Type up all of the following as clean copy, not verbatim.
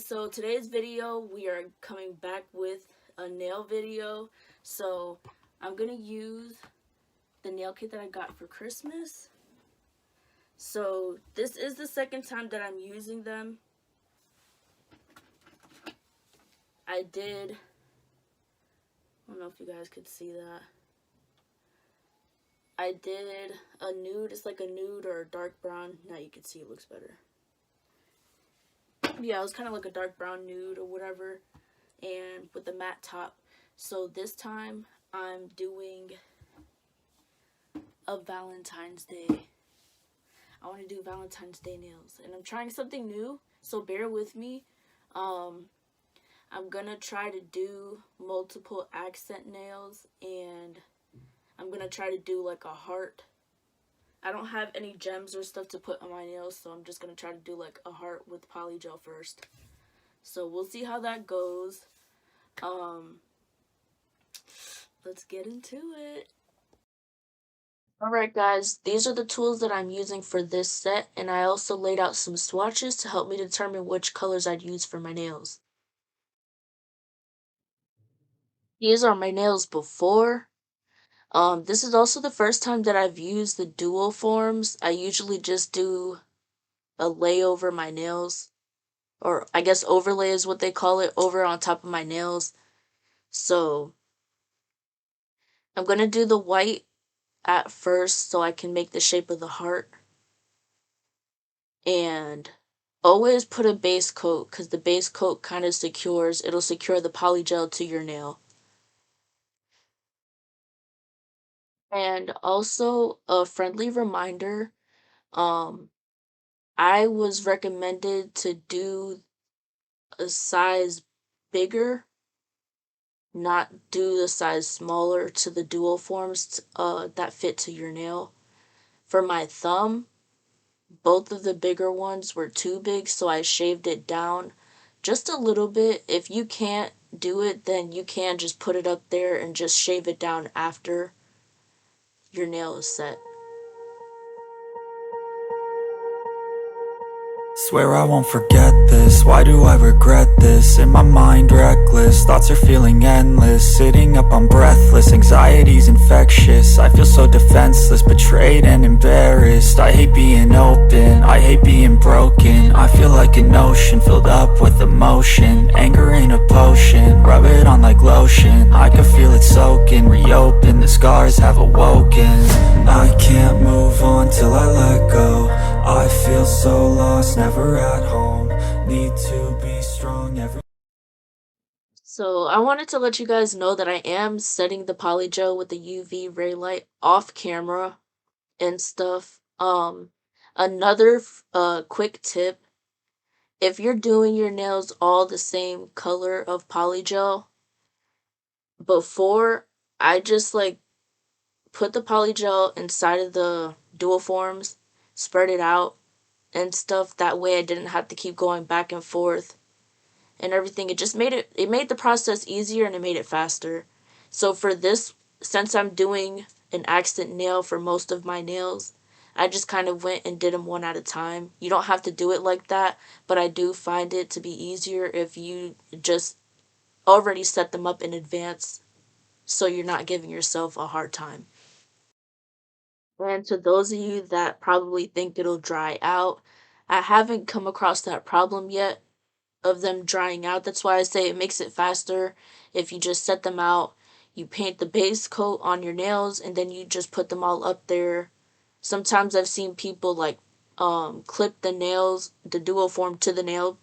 guys, so today's video we are coming back with a nail video. So I'm gonna use the nail kit that I got for Christmas. So this is the second time that I'm using them. I don't know if you guys could see that. I did a nude, it's like a nude or a dark brown. Now you can see it looks better. Yeah, it was kind of like a dark brown nude or whatever, and with a matte top. So this time I'm doing a Valentine's Day. I want to do Valentine's Day nails, and I'm trying something new, so bear with me. I'm gonna try to do multiple accent nails, and I'm gonna try to do like a heart. I don't have any gems or stuff to put on my nails, so I'm just gonna try to do like a heart with polygel first. So we'll see how that goes. Let's get into it. Alright guys, these are the tools that I'm using for this set, and I also laid out some swatches to help me determine which colors I'd use for my nails. These are my nails before. This is also the first time that I've used the dual forms. I usually just do a lay over my nails, or I guess overlay is what they call it, over on top of my nails. So I'm gonna do the white at first so I can make the shape of the heart. And always put a base coat, because the base coat kind of it'll secure the polygel to your nail. And also a friendly reminder, I was recommended to do a size bigger, not do the size smaller to the dual forms that fit to your nail. For my thumb, both of the bigger ones were too big, so I shaved it down just a little bit. If you can't do it, then you can just put it up there and just shave it down after your nail is set. Swear I won't forget this, why do I regret this? In my mind reckless, thoughts are feeling endless. Sitting up I'm breathless, anxiety's infectious. I feel so defenseless, betrayed and embarrassed. I hate being open, I hate being broken. I feel like an ocean filled up with emotion. Anger ain't a potion, rub it on like lotion. I can feel it soaking, reopen, the scars have awoken. I can't move on till I let go. I feel so lost, never at home. Need to be strong every. So I wanted to let you guys know that I am setting the polygel with the UV ray light off camera and stuff. Another quick tip, if you're doing your nails all the same color of polygel, before I just like put the polygel inside of the dual forms, spread it out and stuff. That way I didn't have to keep going back and forth and everything. It made the process easier, and it made it faster. So for this, since I'm doing an accent nail for most of my nails, I just kind of went and did them one at a time. You don't have to do it like that, but I do find it to be easier if you just already set them up in advance, so you're not giving yourself a hard time. And to those of you that probably think it'll dry out, I haven't come across that problem yet of them drying out. That's why I say it makes it faster if you just set them out, you paint the base coat on your nails, and then you just put them all up there. Sometimes I've seen people like clip the nails, the dual form to the nail.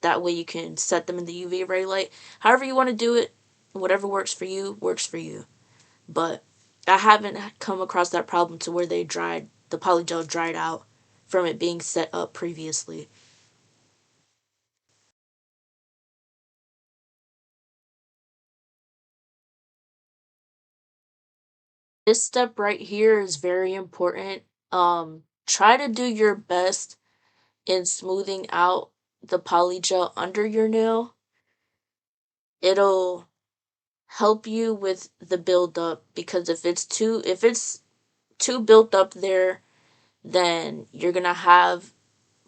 That way you can set them in the UV ray light. However you want to do it, whatever works for you, works for you. But I haven't come across that problem to where the polygel dried out from it being set up previously. This step right here is very important. Try to do your best in smoothing out the polygel under your nail. It'll help you with the buildup, because if it's too built up there, then you're gonna have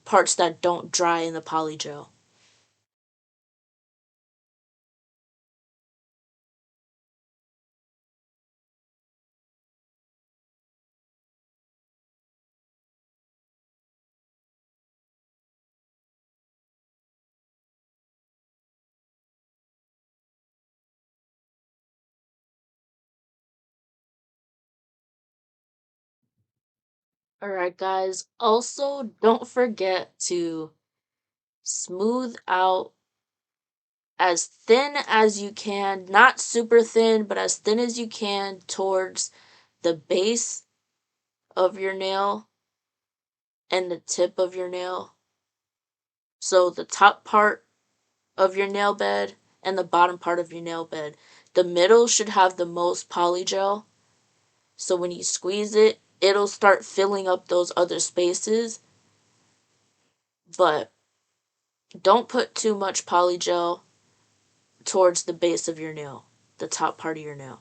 parts that don't dry in the polygel. Alright, guys. Also, don't forget to smooth out as thin as you can, not super thin, but as thin as you can towards the base of your nail and the tip of your nail. So the top part of your nail bed and the bottom part of your nail bed. The middle should have the most polygel. So when you squeeze it, it'll start filling up those other spaces. But don't put too much polygel towards the base of your nail, the top part of your nail.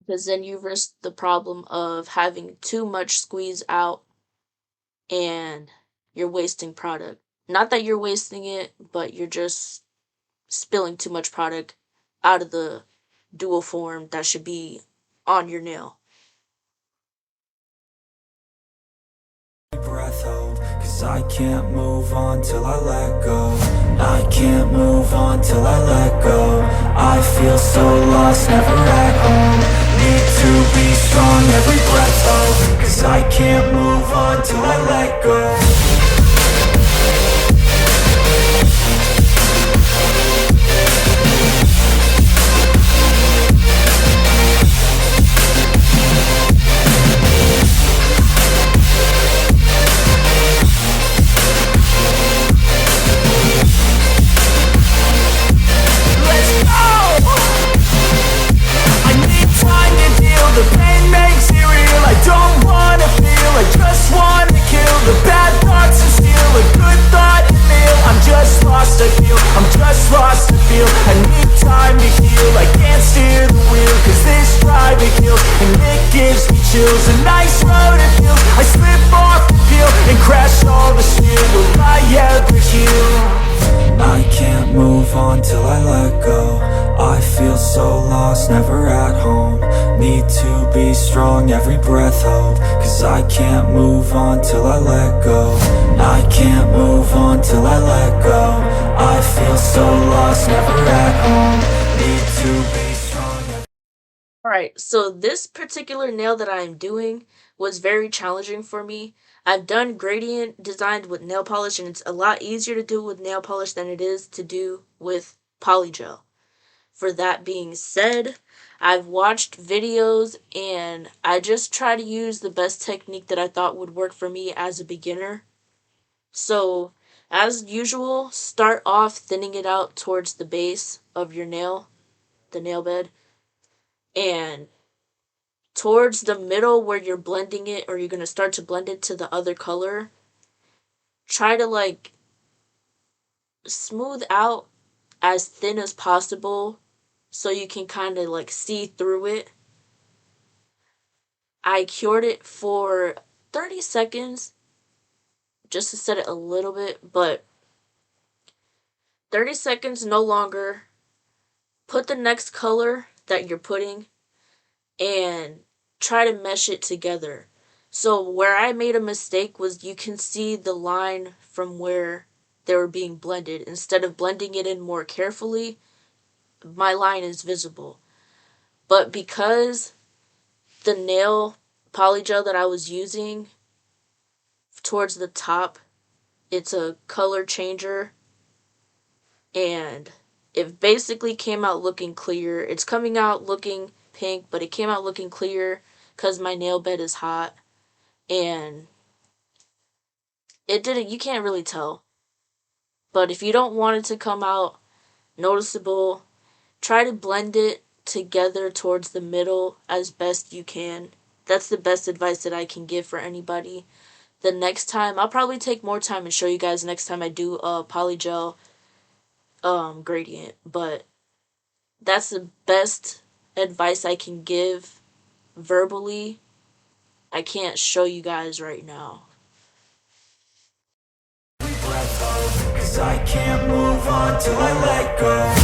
Because then you risk the problem of having too much squeeze out and you're wasting product. Not that you're wasting it, but you're just spilling too much product out of the dual form that should be on your nail. Breath hold, cause I can't move on till I let go. I can't move on till I let go. I feel so lost, never at home. Need to be strong, every breath hold, cause I can't move on till I let go. The pain makes it real, I don't wanna feel, I just wanna kill the bad thoughts and steal a good thought and meal. I'm just lost, I feel, I'm just lost, I feel. I need time to heal, I can't steer the wheel, cause this drive it kills, and it gives me chills. A nice road it feels, I slip off the peel, and crash all the steel. Will I ever heal? I can't move on till I let go. I feel so lost, never at home. Need to be strong, every breath hold, cause I can't move on till I let go. I can't move on till I let go. I feel so lost, never at home. Need to be strong. Alright, so this particular nail that I'm doing was very challenging for me. I've done gradient design with nail polish, and it's a lot easier to do with nail polish than it is to do with polygel. For that being said, I've watched videos and I just try to use the best technique that I thought would work for me as a beginner. So, as usual, start off thinning it out towards the base of your nail, the nail bed, and towards the middle where you're blending it, or you're going to start to blend it to the other color, try to like smooth out as thin as possible so you can kind of like see through it. I cured it for 30 seconds just to set it a little bit, but 30 seconds no longer. Put the next color that you're putting and try to mesh it together. So where I made a mistake was you can see the line from where they were being blended. Instead of blending it in more carefully, my line is visible. But because the nail polygel that I was using towards the top, it's a color changer, and it basically came out looking clear. It's coming out looking pink, but it came out looking clear because my nail bed is hot, and it didn't, you can't really tell. But if you don't want it to come out noticeable, try to blend it together towards the middle as best you can. That's the best advice that I can give for anybody. The next time, I'll probably take more time and show you guys next time I do a polygel gradient, but that's the best advice I can give verbally. I can't show you guys right now. Cause I can't move on till I let go.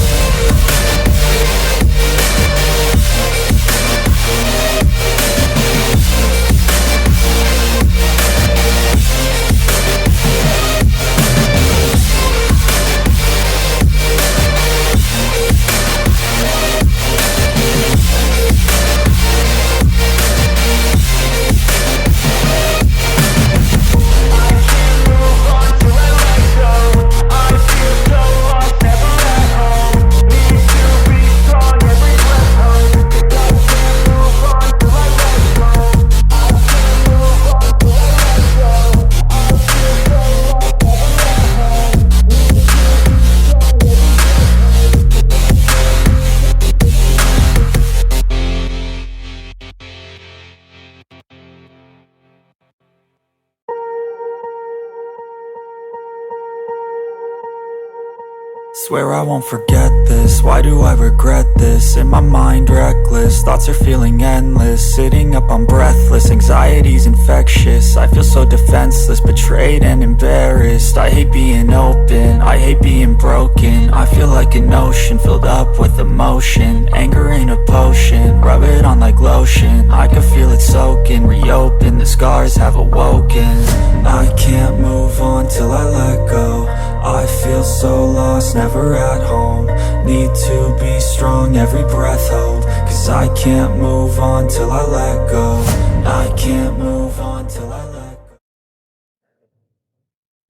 Swear I won't forget this, why do I regret this? In my mind reckless, thoughts are feeling endless. Sitting up I'm breathless, anxiety's infectious. I feel so defenseless, betrayed and embarrassed. I hate being open, I hate being broken. I feel like an ocean filled up with emotion. Anger ain't a potion, rub it on like lotion. I can feel it soaking, reopen, the scars have awoken. I can't move on till I let go. I feel so lost, never at home. Need to be strong, every breath hold. Cause I can't move on till I let go. I can't move on till I let go.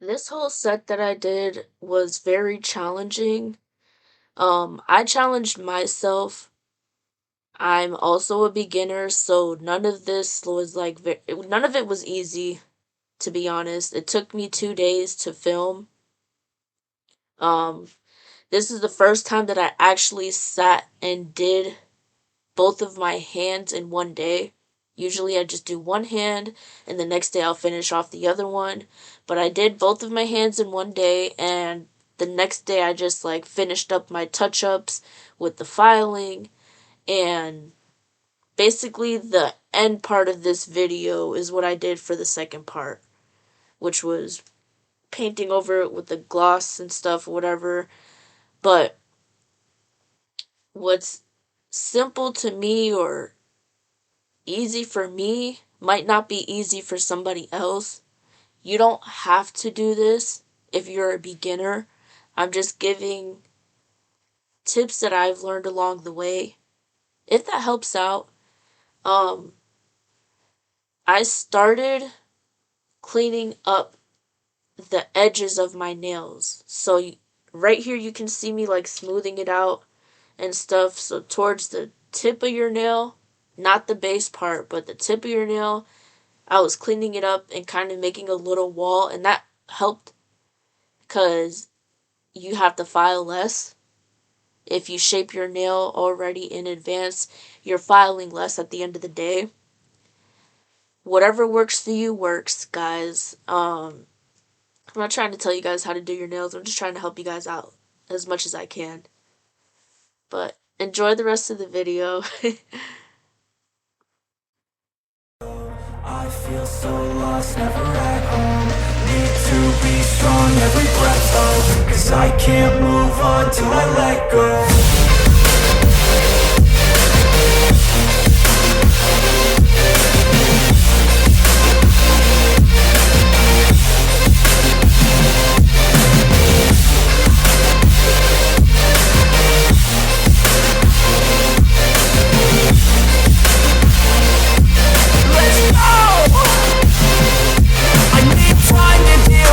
This whole set that I did was very challenging. I challenged myself. I'm also a beginner, so none of this was none of it was easy, to be honest. It took me 2 days to film. Um, this is the first time that I actually sat and did both of my hands in one day. Usually I just do one hand and the next day I'll finish off the other one. But I did both of my hands in one day, and the next day I just like finished up my touch ups with the filing, and basically the end part of this video is what I did for the second part, which was painting over it with the gloss and stuff, whatever. But what's simple to me or easy for me might not be easy for somebody else. You don't have to do this if you're a beginner. I'm just giving tips that I've learned along the way. If that helps out, um, I started cleaning up the edges of my nails. So right here you can see me like smoothing it out and stuff. So towards the tip of your nail, not the base part, but the tip of your nail, I was cleaning it up and kind of making a little wall, and that helped because you have to file less. If you shape your nail already in advance, you're filing less at the end of the day. Whatever works for you works, guys. I'm not trying to tell you guys how to do your nails. I'm just trying to help you guys out as much as I can. But enjoy the rest of the video. I feel so lost, never at home. Need to be strong, every breath hold. Cause I can't move on till I let go.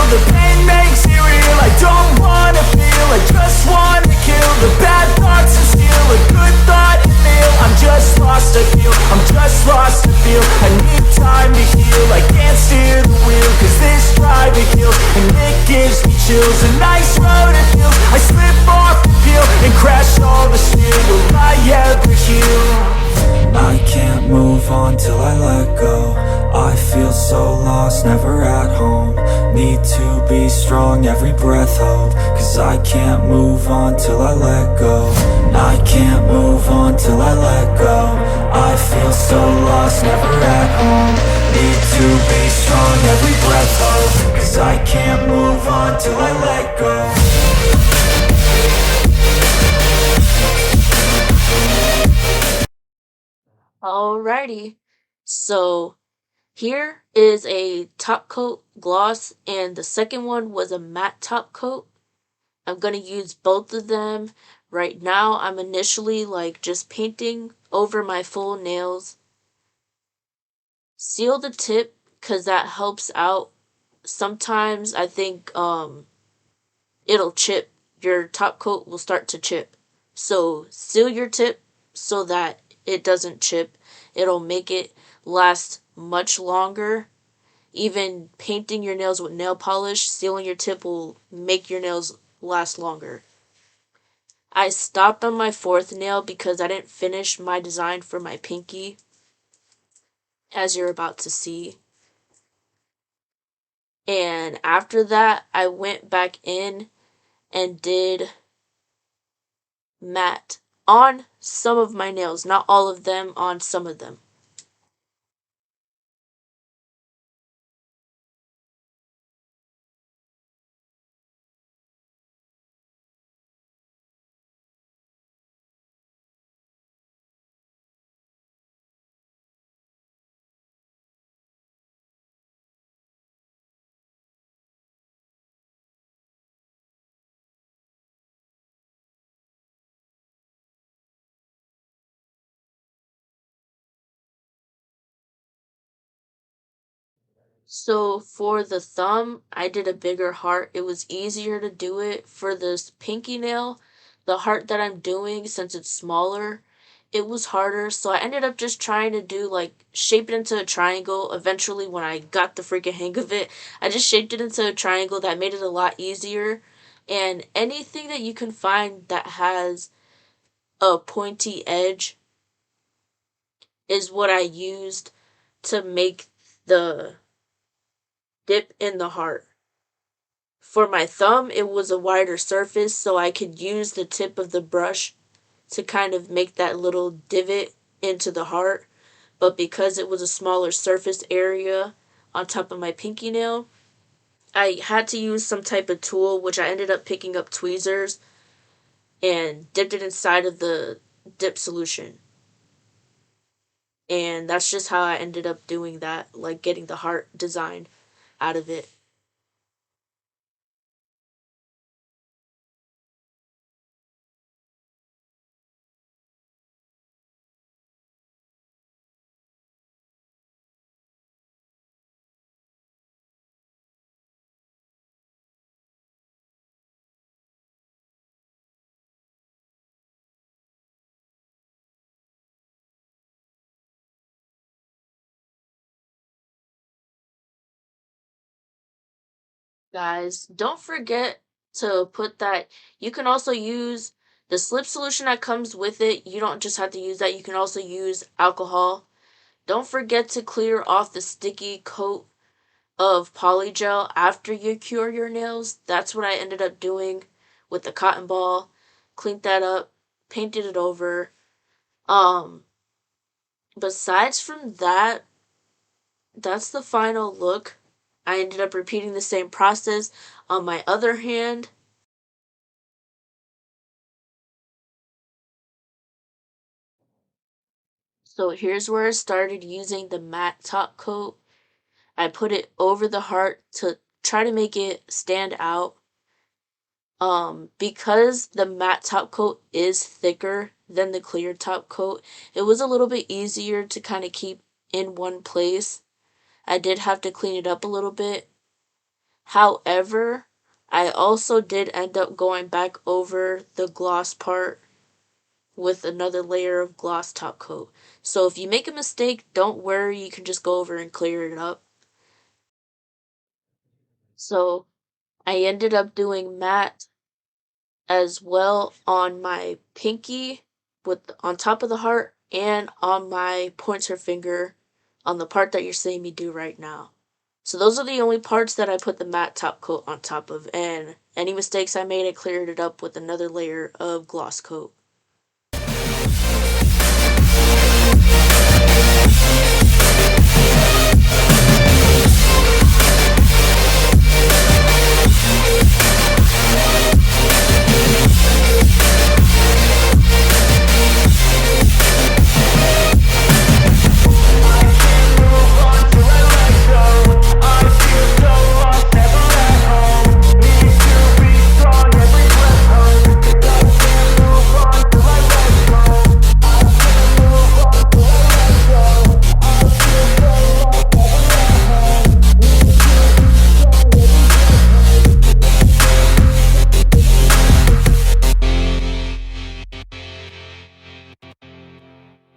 The pain makes it real. I don't wanna feel, I just wanna kill the bad thoughts and steal a good thought and feel. I'm just lost, I feel, I'm just lost, I feel. I need time to heal, I can't steer the wheel. Cause this drive it kills, and it gives me chills. A nice road it feels, I slip off the peel and crash all the steel. Will I ever heal? I can't move on till I let go. I feel so lost, never at home. Need to be strong, every breath hold. Cause I can't move on till I let go. I can't move on till I let go. I feel so lost, never at home. Need to be strong, every breath hold. Cause I can't move on till I let go. Alrighty. So here is a top coat gloss, and the second one was a matte top coat. I'm gonna use both of them. Right now, I'm initially like just painting over my full nails. Seal the tip because that helps out. Sometimes I think it'll chip. Your top coat will start to chip. So seal your tip so that it doesn't chip. It'll make it last much longer. Even painting your nails with nail polish, sealing your tip will make your nails last longer. I stopped on my fourth nail because I didn't finish my design for my pinky, as you're about to see. And after that, I went back in and did matte on some of my nails, not all of them, on some of them. So for the thumb, I did a bigger heart. It was easier to do it. For this pinky nail, the heart that I'm doing, since it's smaller, it was harder. So I ended up just trying to do like shape it into a triangle. Eventually, when I got the freaking hang of it, I just shaped it into a triangle that made it a lot easier. And anything that you can find that has a pointy edge is what I used to make the dip in the heart. For my thumb, it was a wider surface, so I could use the tip of the brush to kind of make that little divot into the heart. But because it was a smaller surface area on top of my pinky nail, I had to use some type of tool, which I ended up picking up tweezers and dipped it inside of the dip solution. And that's just how I ended up doing that, like getting the heart design out of it. Guys, don't forget to put that. You can also use the slip solution that comes with it. You don't just have to use that, you can also use alcohol. Don't forget to clear off the sticky coat of polygel after you cure your nails. That's what I ended up doing with the cotton ball. Cleaned that up, painted it over. Um, Besides from that, that's the final look. I ended up repeating the same process on my other hand. So here's where I started using the matte top coat. I put it over the heart to try to make it stand out. Because the matte top coat is thicker than the clear top coat, it was a little bit easier to kind of keep in one place. I did have to clean it up a little bit. However, I also did end up going back over the gloss part with another layer of gloss top coat. So if you make a mistake, don't worry, you can just go over and clear it up. So I ended up doing matte as well on my pinky with on top of the heart and on my pointer finger on the part that you're seeing me do right now. So those are the only parts that I put the matte top coat on top of, and any mistakes I made, I cleared it up with another layer of gloss coat.